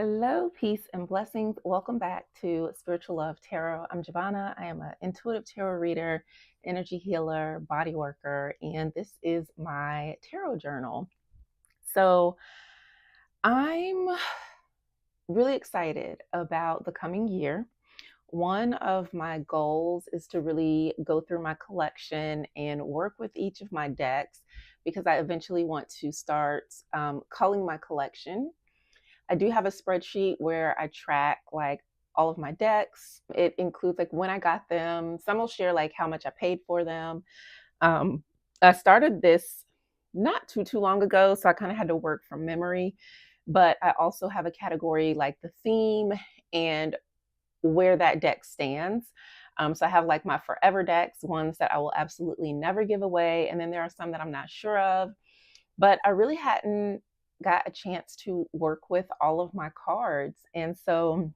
Hello, peace and blessings. Welcome back to Spiritual Love Tarot. I'm Jovhannah. I am an intuitive tarot reader, energy healer, body worker, and this is my tarot journal. So I'm really excited about the coming year. One of my goals is to really go through my collection and work with each of my decks because I eventually want to start culling my collection. I do have a spreadsheet where I track like all of my decks. It includes like when I got them. Some will share like how much I paid for them. Um, I started this not too long ago, so I kind of had to work from memory. But I also have a category like the theme and where that deck stands. So I have like my forever decks, ones that I will absolutely never give away, and then there are some that I'm not sure of. But I really hadn't got a chance to work with all of my cards. And so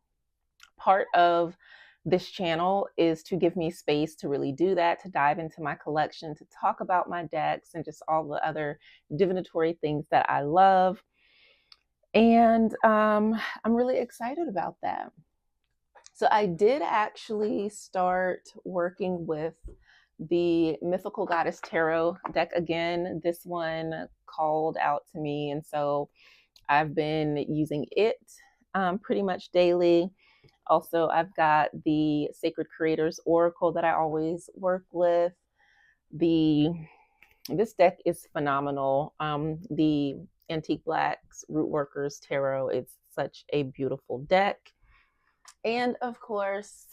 part of this channel is to give me space to really do that, to dive into my collection, to talk about my decks and just all the other divinatory things that I love. And I'm really excited about that. So I did actually start working with the Mythical Goddess Tarot deck again. This one called out to me, and so I've been using it pretty much daily. Also, I've got the Sacred Creators Oracle that I always work with. This deck is phenomenal. The Antique Blacks Root Workers Tarot. It's such a beautiful deck. And of course,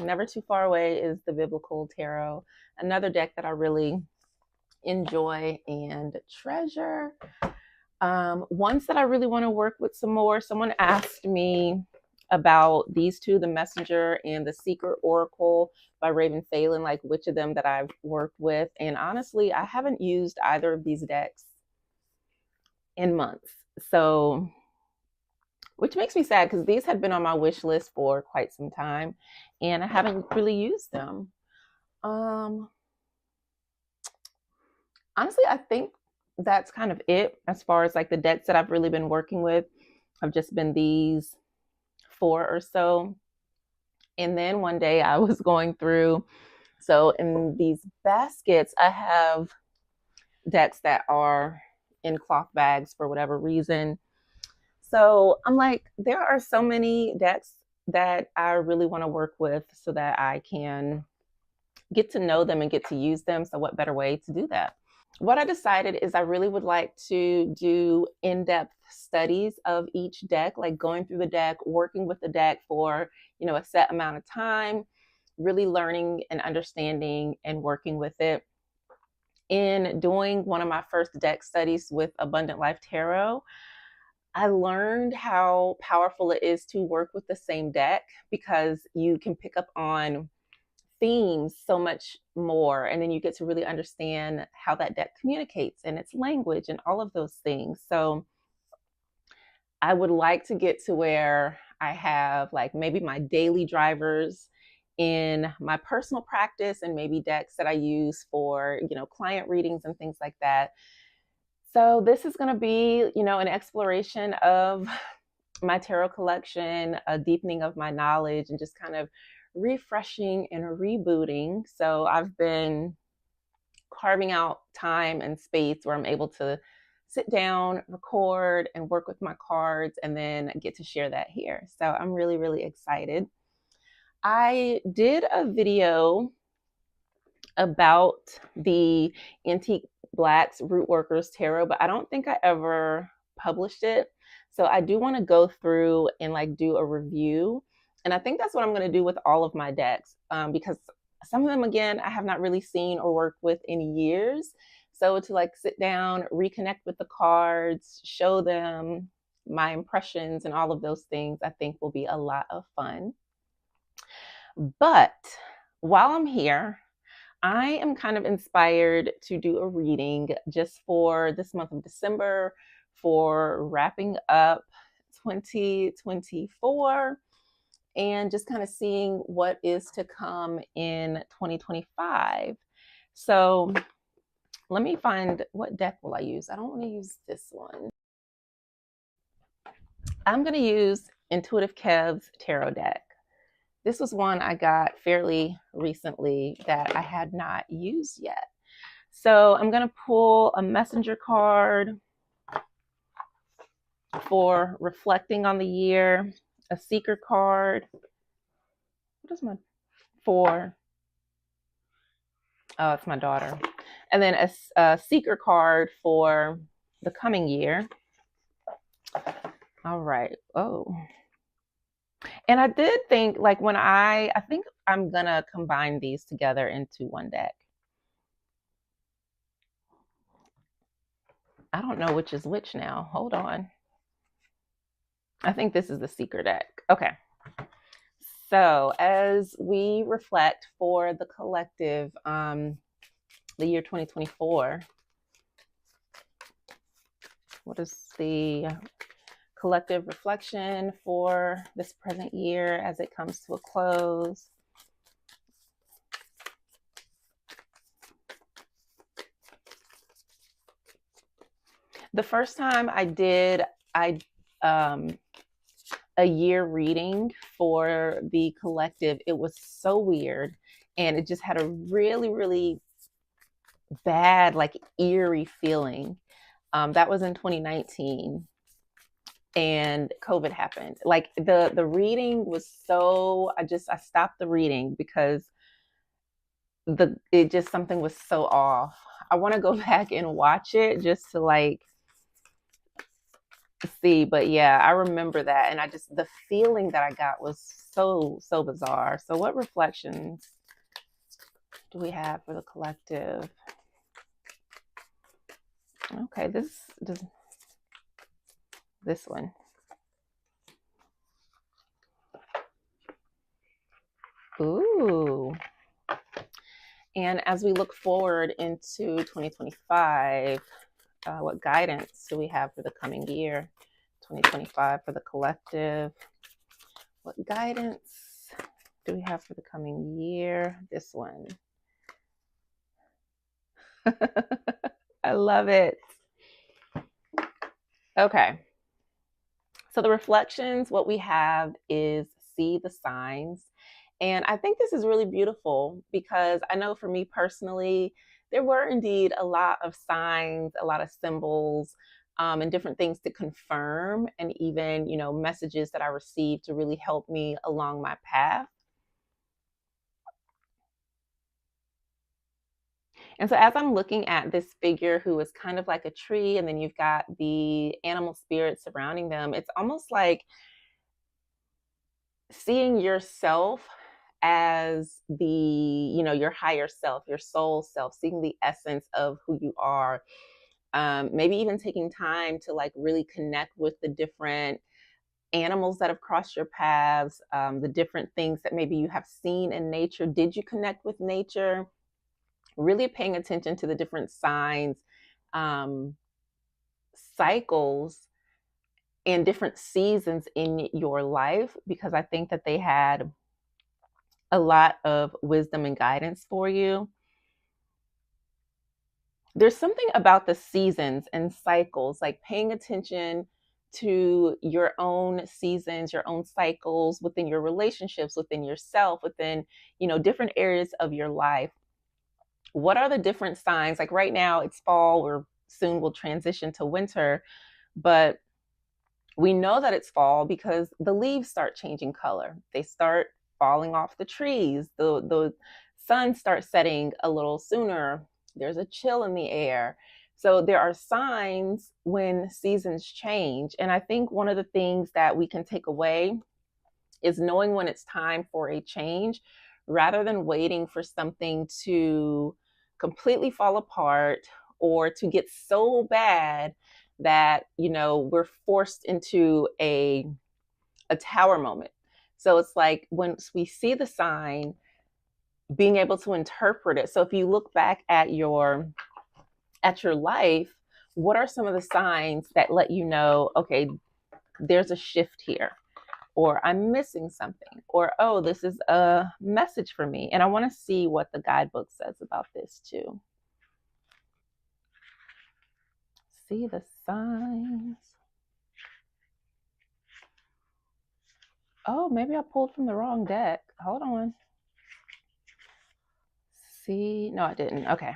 never too far away is the Biblical Tarot, another deck that I really enjoy and treasure. Ones that I really want to work with some more. Someone asked me about these two, the Messenger and the Secret Oracle by Phelan, like which of them that I've worked with. And honestly, I haven't used either of these decks in months. So, which makes me sad because these had been on my wish list for quite some time and I haven't really used them. Honestly, I think that's kind of it as far as like the decks that I've really been working with have just been these 4 or so. And then one day I was going through, so in these baskets, I have decks that are in cloth bags for whatever reason. So I'm like, there are so many decks that I really want to work with so that I can get to know them and get to use them. So what better way to do that? What I decided is I really would like to do in-depth studies of each deck, like going through the deck, working with the deck for, a set amount of time, really learning and understanding and working with it. In doing one of my first deck studies with Abundant Life Tarot, I learned how powerful it is to work with the same deck because you can pick up on themes so much more, and then you get to really understand how that deck communicates and its language and all of those things. So I would like to get to where I have like maybe my daily drivers in my personal practice and maybe decks that I use for, client readings and things like that. So this is going to be, an exploration of my tarot collection, a deepening of my knowledge, and just kind of refreshing and rebooting. So I've been carving out time and space where I'm able to sit down, record, and work with my cards, and then get to share that here. So I'm really, really excited. I did a video about the Antique Blacks Root Workers Tarot, but I don't think I ever published it. So I do want to go through and like do a review. And I think that's what I'm going to do with all of my decks because some of them, again, I have not really seen or worked with in years. So to like sit down, reconnect with the cards, show them my impressions and all of those things, I think will be a lot of fun. But while I'm here, I am kind of inspired to do a reading just for this month of December, for wrapping up 2024 and just kind of seeing what is to come in 2025. So let me find, what deck will I use? I don't want to use this one. I'm going to use Intuitive Kev's tarot deck. This was one I got fairly recently that I had not used yet. So I'm going to pull a messenger card for reflecting on the year, a seeker card. What is my for? Oh, it's my daughter. And then a seeker card for the coming year. All right. Oh. And I did think, like, when I think I'm going to combine these together into one deck. I don't know which is which now. Hold on. I think this is the seeker deck. Okay. So as we reflect for the collective, the year 2024, what is the collective reflection for this present year as it comes to a close? The first time I did a year reading for the collective, it was so weird, and it just had a really, really bad, like, eerie feeling. That was in 2019, and COVID happened. Like, the reading was so, I stopped the reading because it just, something was so off. I want to go back and watch it just to, like, see, but yeah, I remember that, and the feeling that I got was so bizarre. So what reflections do we have for the collective? Okay, this one. Ooh. And as we look forward into 2025, what guidance do we have for the coming year, 2025, for the collective? What guidance do we have for the coming year? This one. I love it. Okay. So the reflections, what we have is see the signs. And I think this is really beautiful because I know for me personally, there were indeed a lot of signs, a lot of symbols, and different things to confirm, and even, messages that I received to really help me along my path. And so as I'm looking at this figure who is kind of like a tree, and then you've got the animal spirits surrounding them, it's almost like seeing yourself as your higher self, your soul self, seeing the essence of who you are. Maybe even taking time to, like, really connect with the different animals that have crossed your paths, the different things that maybe you have seen in nature. Did you connect with nature? Really paying attention to the different signs, cycles, and different seasons in your life, because I think that they had a lot of wisdom and guidance for you. There's something about the seasons and cycles, like paying attention to your own seasons, your own cycles within your relationships, within yourself, within, different areas of your life. What are the different signs? Like right now it's fall, or soon we'll transition to winter, but we know that it's fall because the leaves start changing color. They start falling off the trees. The sun starts setting a little sooner. There's a chill in the air. So there are signs when seasons change. And I think one of the things that we can take away is knowing when it's time for a change, rather than waiting for something to completely fall apart or to get so bad that, we're forced into a tower moment. So it's like, once we see the sign, being able to interpret it. So if you look back at your life, what are some of the signs that let you know, okay, there's a shift here, or I'm missing something, or, oh, this is a message for me. And I want to see what the guidebook says about this too. See the signs. Oh, maybe I pulled from the wrong deck. Hold on. See, no, I didn't. Okay.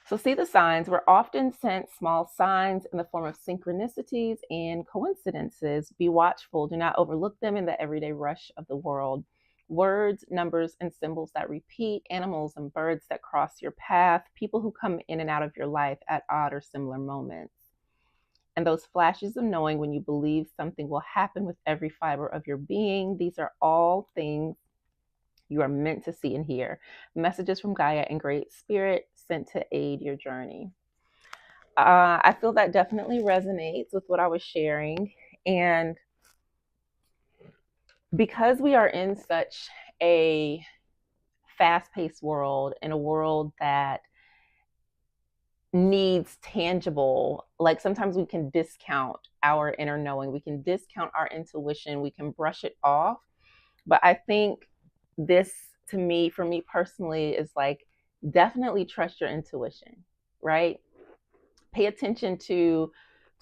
So see the signs. We're often sent small signs in the form of synchronicities and coincidences. Be watchful. Do not overlook them in the everyday rush of the world. Words, numbers, and symbols that repeat, animals and birds that cross your path, people who come in and out of your life at odd or similar moments. And those flashes of knowing when you believe something will happen with every fiber of your being. These are all things you are meant to see and hear. Messages from Gaia and Great Spirit sent to aid your journey. I feel that definitely resonates with what I was sharing. And because we are in such a fast-paced world, in a world that needs tangible, like sometimes we can discount our inner knowing, we can discount our intuition, we can brush it off. But I think this, to me, for me personally, is like, definitely trust your intuition, right? Pay attention to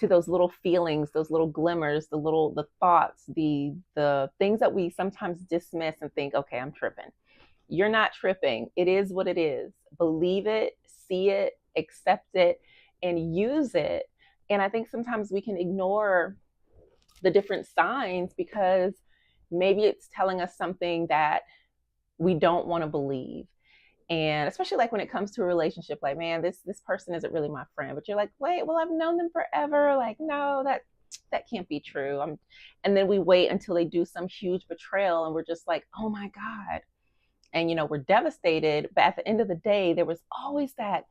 those little feelings, those little glimmers, the thoughts, the things that we sometimes dismiss and think, okay, I'm tripping. You're not tripping. It is what it is. Believe it, see it, accept it, and use it. And I think sometimes we can ignore the different signs because maybe it's telling us something that we don't want to believe. And especially like when it comes to a relationship, like, man, this person isn't really my friend, but you're like, wait, well, I've known them forever. Like, no, that can't be true. And then we wait until they do some huge betrayal and we're just like, oh my God. And, we're devastated. But at the end of the day, there was always that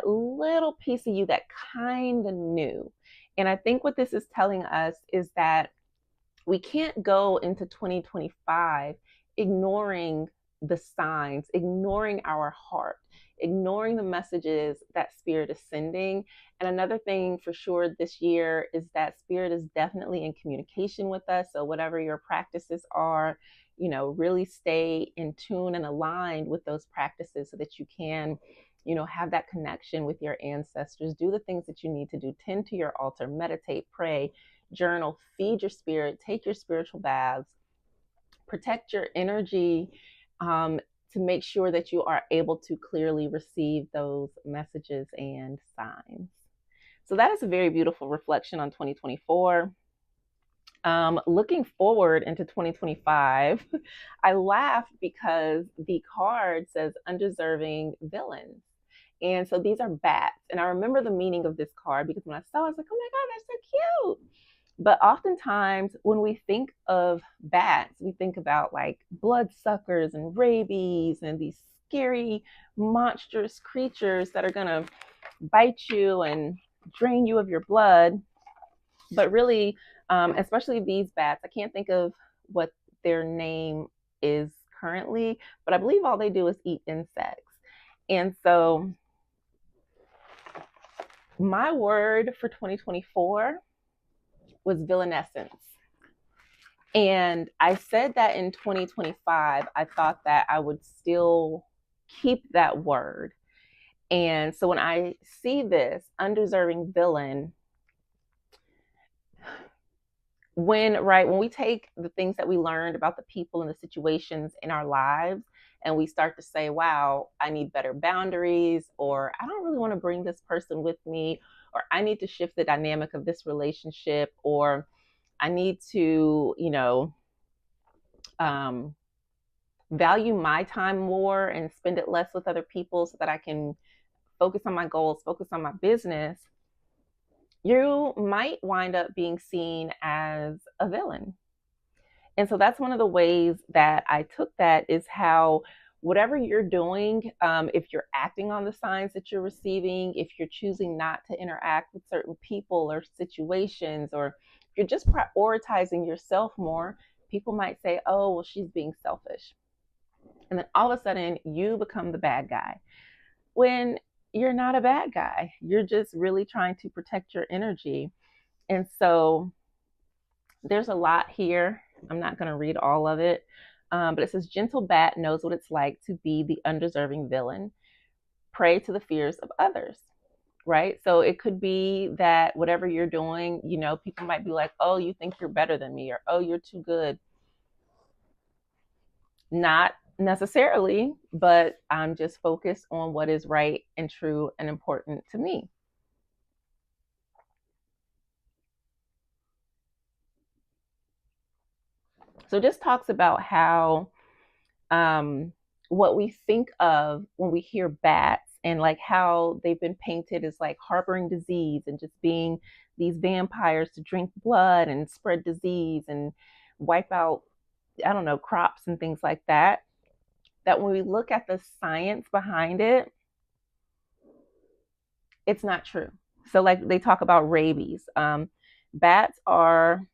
little piece of you that kind of knew. And I think what this is telling us is that we can't go into 2025 ignoring the signs, ignoring our heart, ignoring the messages that Spirit is sending. And another thing for sure this year is that Spirit is definitely in communication with us. So whatever your practices are, really stay in tune and aligned with those practices so that you can, have that connection with your ancestors. Do the things that you need to do. Tend to your altar, meditate, pray, journal, feed your spirit, take your spiritual baths, protect your energy, to make sure that you are able to clearly receive those messages and signs. So that is a very beautiful reflection on 2024. Looking forward into 2025, I laugh because the card says Undeserving Villain. And so these are bats. And I remember the meaning of this card because when I saw it, I was like, oh my God, that's so cute. But oftentimes when we think of bats, we think about like bloodsuckers and rabies and these scary, monstrous creatures that are going to bite you and drain you of your blood. But really, especially these bats, I can't think of what their name is currently, but I believe all they do is eat insects. And so my word for 2024 was villainescence. And I said that in 2025, I thought that I would still keep that word. And so when I see this undeserving villain, when we take the things that we learned about the people and the situations in our lives and we start to say, wow, I need better boundaries, or I don't really want to bring this person with me, or I need to shift the dynamic of this relationship, or I need to, value my time more and spend it less with other people so that I can focus on my goals, focus on my business. You might wind up being seen as a villain. And so that's one of the ways that I took that, is how whatever you're doing, if you're acting on the signs that you're receiving, if you're choosing not to interact with certain people or situations, or if you're just prioritizing yourself more, people might say, oh, well, she's being selfish. And then all of a sudden you become the bad guy, when you're not a bad guy. You're just really trying to protect your energy. And so there's a lot here. I'm not going to read all of it. But it says, gentle bat knows what it's like to be the undeserving villain. Prey to the fears of others. right? So it could be that whatever you're doing, people might be like, oh, you think you're better than me, or oh, you're too good. Not necessarily, but I'm just focused on what is right and true and important to me. So this talks about how what we think of when we hear bats, and like how they've been painted as like harboring disease and just being these vampires to drink blood and spread disease and wipe out, I don't know, crops and things like that. That when we look at the science behind it, it's not true. So, like they talk about rabies. Bats are,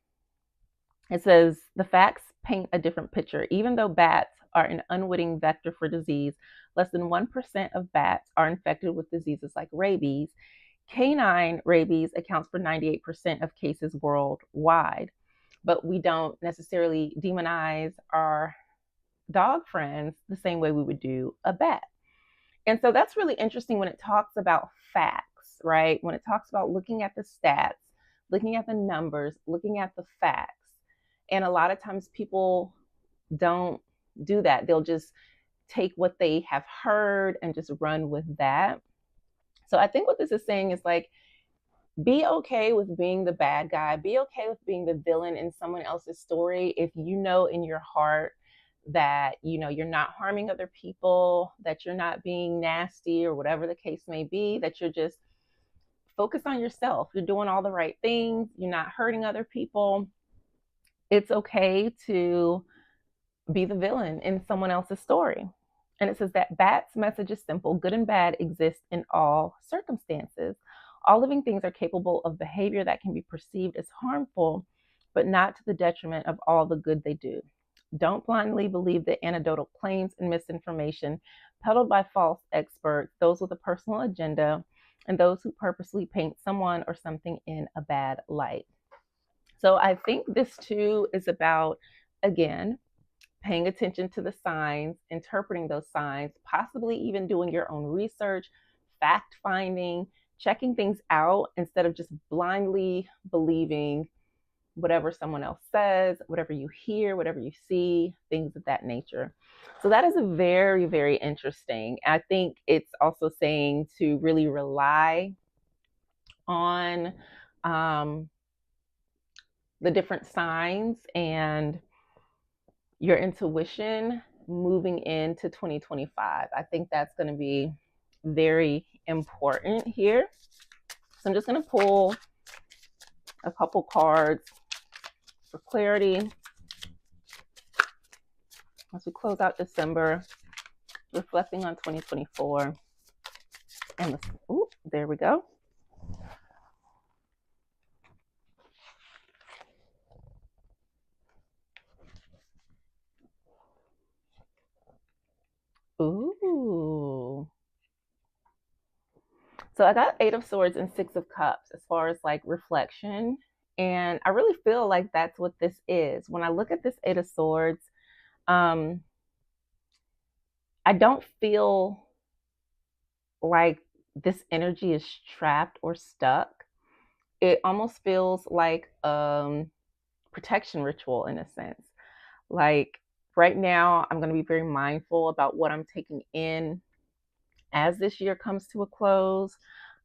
it says, the facts paint a different picture. Even though bats are an unwitting vector for disease, less than 1% of bats are infected with diseases like rabies. Canine rabies accounts for 98% of cases worldwide, but we don't necessarily demonize our dog friends the same way we would do a bat. And so that's really interesting when it talks about facts, right? When it talks about looking at the stats, looking at the numbers, looking at the facts. And a lot of times people don't do that. They'll just take what they have heard and just run with that. So I think what this is saying is like, be okay with being the bad guy, be okay with being the villain in someone else's story if you know in your heart that you're not harming other people, that you're not being nasty or whatever the case may be, that you're just focused on yourself, you're doing all the right things, you're not hurting other people. It's okay to be the villain in someone else's story. And it says that Bat's message is simple: good and bad exist in all circumstances. All living things are capable of behavior that can be perceived as harmful, but not to the detriment of all the good they do. Don't blindly believe the anecdotal claims and misinformation peddled by false experts, those with a personal agenda, and those who purposely paint someone or something in a bad light. So I think this too is about, again, paying attention to the signs, interpreting those signs, possibly even doing your own research, fact finding, checking things out instead of just blindly believing whatever someone else says, whatever you hear, whatever you see, things of that nature. So that is a very, very interesting. I think it's also saying to really rely on the different signs and your intuition moving into 2025. I think that's going to be very important here. So I'm just going to pull a couple cards for clarity as we close out December, reflecting on 2024. And there we go. Ooh. So I got 8 of Swords and 6 of Cups as far as like reflection. And I really feel like that's what this is. When I look at this 8 of Swords, I don't feel like this energy is trapped or stuck. It almost feels like protection ritual in a sense. Like right now, I'm going to be very mindful about what I'm taking in as this year comes to a close.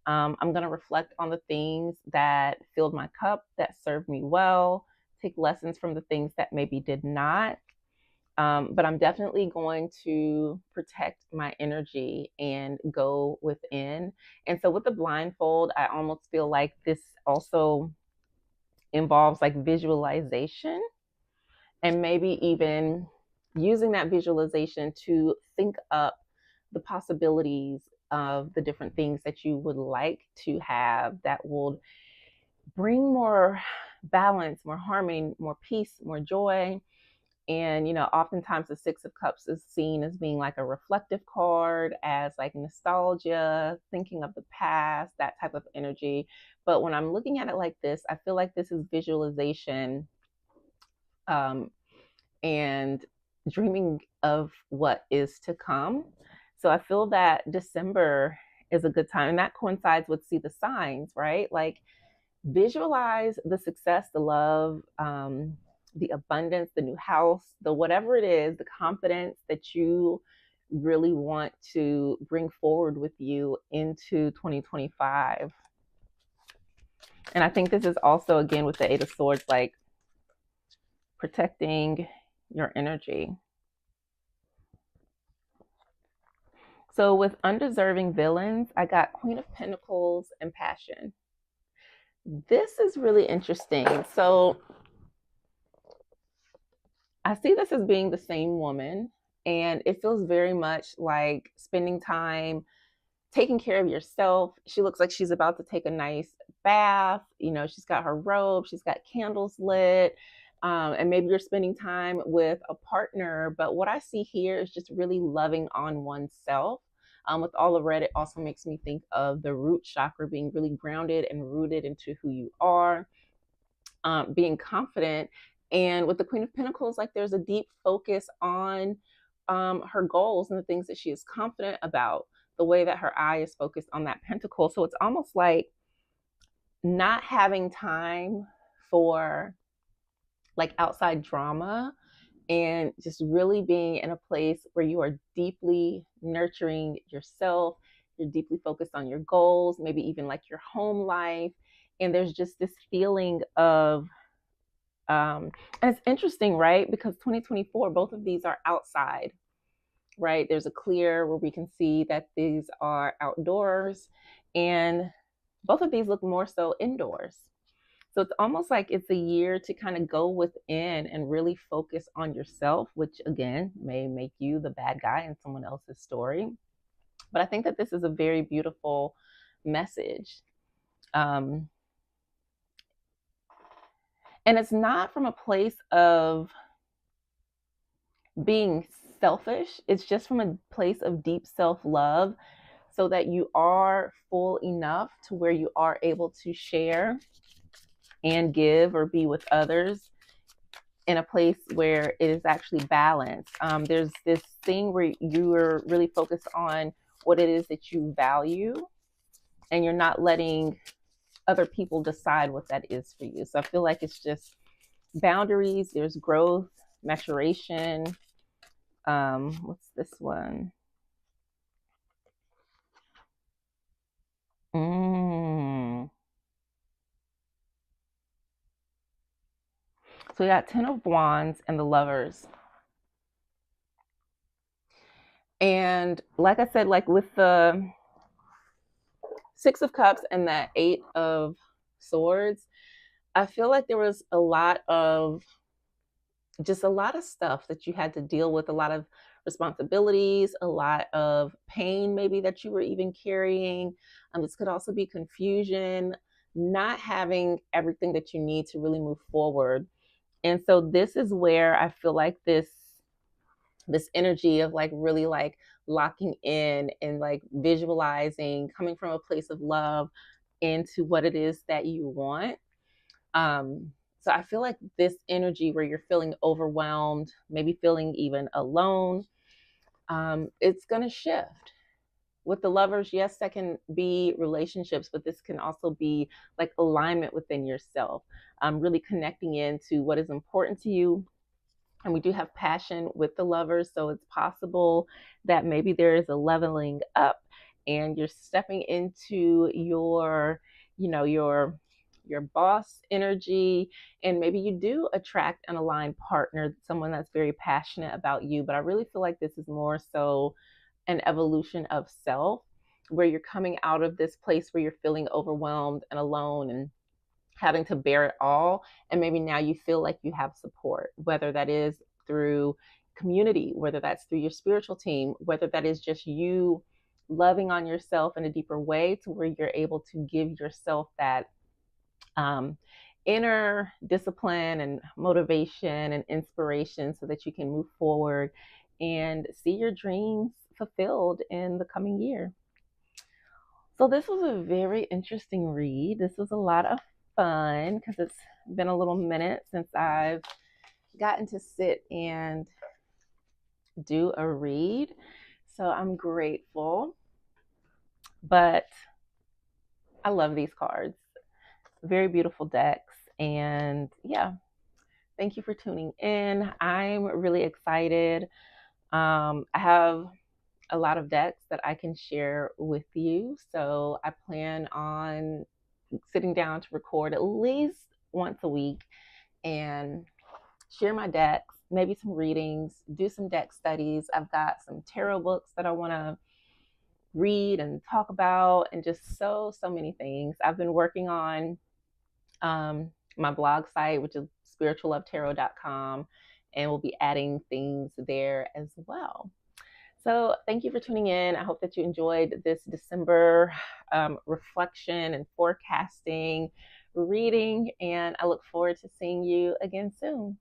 I'm going to reflect on the things that filled my cup, that served me well, take lessons from the things that maybe did not. But I'm definitely going to protect my energy and go within. And so with the blindfold, I almost feel like this also involves like visualization, and maybe even using that visualization to think up the possibilities of the different things that you would like to have that will bring more balance, more harmony, more peace, more joy. And, oftentimes the 6 of Cups is seen as being like a reflective card, as like nostalgia, thinking of the past, that type of energy. But when I'm looking at it like this, I feel like this is visualization and dreaming of what is to come. So I feel that December is a good time. And that coincides with see the signs, right? Like visualize the success, the love, the abundance, the new house, the whatever it is, the confidence that you really want to bring forward with you into 2025. And I think this is also, again, with the Eight of Swords, like protecting your energy. So with undeserving villains, I got Queen of Pentacles and Passion. This is really interesting. So I see this as being the same woman, and it feels very much like spending time taking care of yourself. She looks like she's about to take a nice bath. You know, she's got her robe, she's got candles lit, and maybe you're spending time with a partner. But what I see here is just really loving on oneself. With all the red, it also makes me think of the root chakra, being really grounded and rooted into who you are, being confident. And with the Queen of Pentacles, like there's a deep focus on her goals and the things that she is confident about, the way that her eye is focused on that pentacle. So it's almost like not having time for like outside drama, and just really being in a place where you are deeply nurturing yourself. You're deeply focused on your goals, maybe even like your home life. And there's just this feeling of, and it's interesting, right? Because 2024, both of these are outside, right? There's a clear where we can see that these are outdoors, and both of these look more so indoors. So it's almost like it's a year to kind of go within and really focus on yourself, which again may make you the bad guy in someone else's story. But I think that this is a very beautiful message. And it's not from a place of being selfish, it's just from a place of deep self-love, so that you are full enough to where you are able to share and give or be with others in a place where it is actually balanced. There's this thing where you are really focused on what it is that you value, and you're not letting other people decide what that is for you. So I feel like it's just boundaries, there's growth, maturation. What's this one? So we got 10 of Wands and the Lovers. And like I said, like with the 6 of Cups and the 8 of Swords, I feel like there was a lot of stuff that you had to deal with, a lot of responsibilities, a lot of pain maybe that you were even carrying. This could also be confusion, not having everything that you need to really move forward. And so this is where I feel like this energy of like really like locking in and like visualizing, coming from a place of love into what it is that you want. So I feel like this energy where you're feeling overwhelmed, maybe feeling even alone, it's going to shift. With the Lovers, yes, that can be relationships, but this can also be like alignment within yourself, really connecting into what is important to you. And we do have Passion with the Lovers, so it's possible that maybe there is a leveling up and you're stepping into your, your boss energy, and maybe you do attract an aligned partner, someone that's very passionate about you. But I really feel like this is more so an evolution of self, where you're coming out of this place where you're feeling overwhelmed and alone and having to bear it all. And maybe now you feel like you have support, whether that is through community, whether that's through your spiritual team, whether that is just you loving on yourself in a deeper way to where you're able to give yourself that inner discipline and motivation and inspiration so that you can move forward and see your dreams fulfilled in the coming year. So this was a very interesting read. This was a lot of fun because it's been a little minute since I've gotten to sit and do a read. So I'm grateful. But I love these cards. Very beautiful decks. And yeah, thank you for tuning in. I'm really excited. I have a lot of decks that I can share with you. So I plan on sitting down to record at least once a week and share my decks, maybe some readings, do some deck studies. I've got some tarot books that I want to read and talk about, and just so many things. I've been working on my blog site, which is spirituallovetarot.com, and we'll be adding things there as well. So thank you for tuning in. I hope that you enjoyed this December reflection and forecasting reading, and I look forward to seeing you again soon.